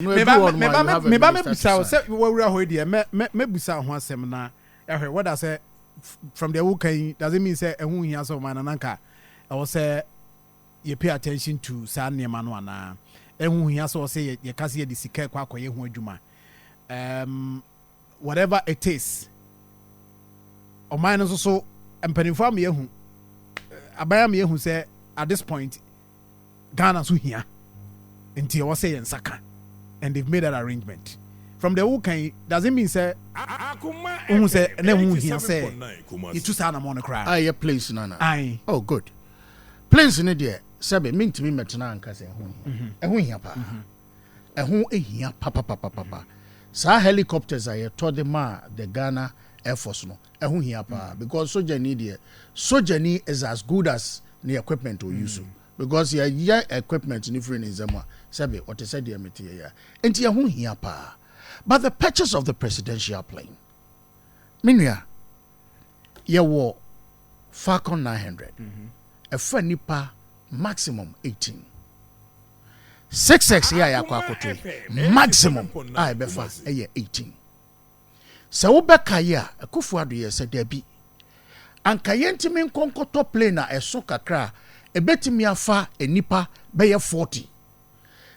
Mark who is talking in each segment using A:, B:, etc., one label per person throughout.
A: Me bisa say we wura ho dia me bisa ho asem na ehwe what I say from the wokan doesn't mean say ehun hia so man nanka I was say you pay attention to san nema no ana ehun hia so say ye kase ye disika kwa akoye ho adwuma whatever it is o man so empanifo am ye hu abaya me hu say at this point Ghana so hia until was say nsaka and they've made that arrangement from the wokan doesn't mean say Akoma say na hu hia say you two stand am on the cry
B: your place nana
A: oh
B: good place in there sebe mintimi metena anka say ehun hia pa ehun ehia papa sa helicopters are to the Ghana Air Force no ehun hia pa because sojourner is as good as the equipment we use because your equipment ni free in zema sebe what said the metie ya enti ehun hia pa but the purchase of the presidential plane minua ye wo Falcon 900 a nipa maximum 18 6x ya yakwakoto maximum I befa 18 se wo beka ya akufu ado ye se dabi anka yentimi nkonkoto plane na eso kakra ebetimi afa enipa beye 40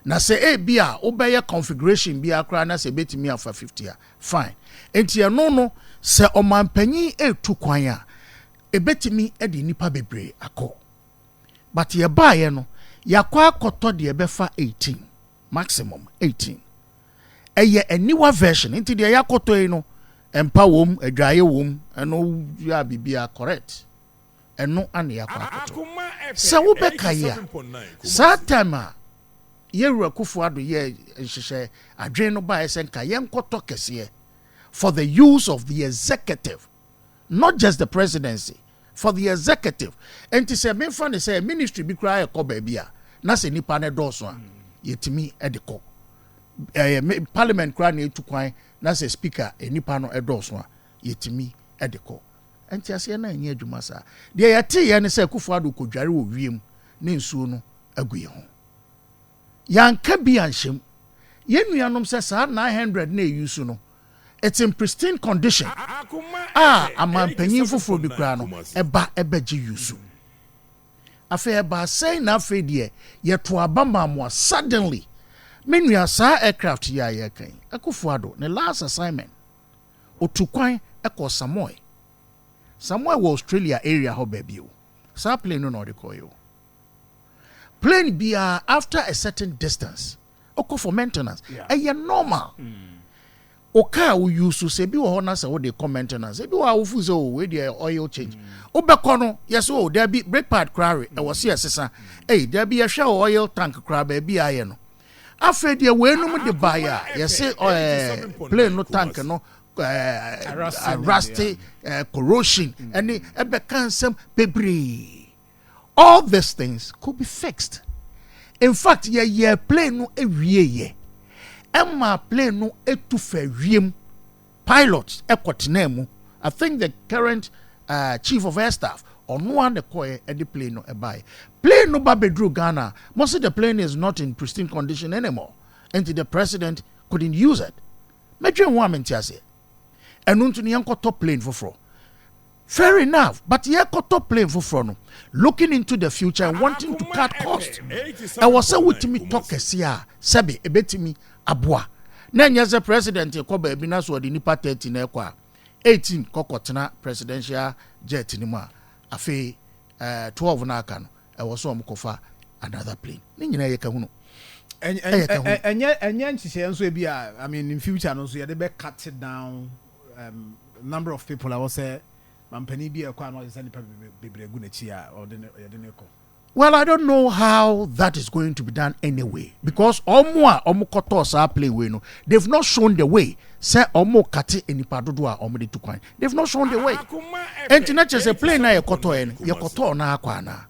B: na se bia wo beye configuration bia akra na se ebetimi afa 50 fine enti no se omampanyi etu kwan a ebetimi edi nipa bebre akọ but ye baaye no yakwa akoto de ebefa 18 maximum 18 eye aniwa version enti de yakoto yi no empa wom adwaye wom eno ya bibia correct eno ane yakwa akoto se wo beka ya satama yewura kufu ado ye nhihye adwen no ba ese nka yenkoto kese for the use of the executive not just the presidency for the executive enti se memfa ne say ministry bi kra ekọ ba bia na se nipa ne doso a yetimi edeko parliament kra na etukwan na se speaker enipa no edoso a yetimi edeko enti ase na enye adwuma sa de yete ye ne se kufu ado kodware wo wiem ne nsuo no aguye ho yanka bi anhyem yenuanom se sa 900 na eyusu no it's in pristine condition amampanyin foforo bi kra no ebaji yusu afa eba say na afa de yeto abama mo suddenly menua sa aircraft ya ye kan akufuado ne last assignment otukwan eko Samoa wo Australia area ho babio sa plane no de koyo plane bia after a certain distance oko for maintenance normal oka wo use se bi wo ho na se wo de maintenance bi wo awofu se we de oil change obekọ no yes o there be brake pad crary e wo se asesa there be a hwe oil tank cra ba bi aye no afa de we num de baya yes plane no tank no rusty corrosion and ebe kansem bebre all these things could be fixed. In fact ye plane no ewie ye Emma plane no etu fawiem pilot ekotenemu I think the current chief of air staff or no one the koye e the plane no buy plane no ba bedru Ghana most of the plane is not in pristine condition anymore and the president couldn't use it medwen wo amentiase enu ntu ne yankoto plane foforo fair enough but ye koto plane foforo no looking into the future and wanting to cut cost I was say witimi talk esia sebe ebetimi aboa na nyeze president ekoba ebi na so de nipa 30 na ekwa 18 kokotena presidential jet ni mu afi 12 na aka no e wo so omkofa another plane ni nyina ye ka hunu
A: enya nhihye nso ebi I mean in future no so ye de be cut it down number of people I was say mampani bi ekwa no say nipa bebregu na chi a or de neko.
B: Well, I don't know how that is going to be done anyway because omo sa play we no they've not shown the way say omo kate enipa dodo a omo de tukwan they've not shown the way enti na chese play na ye koto na akwa na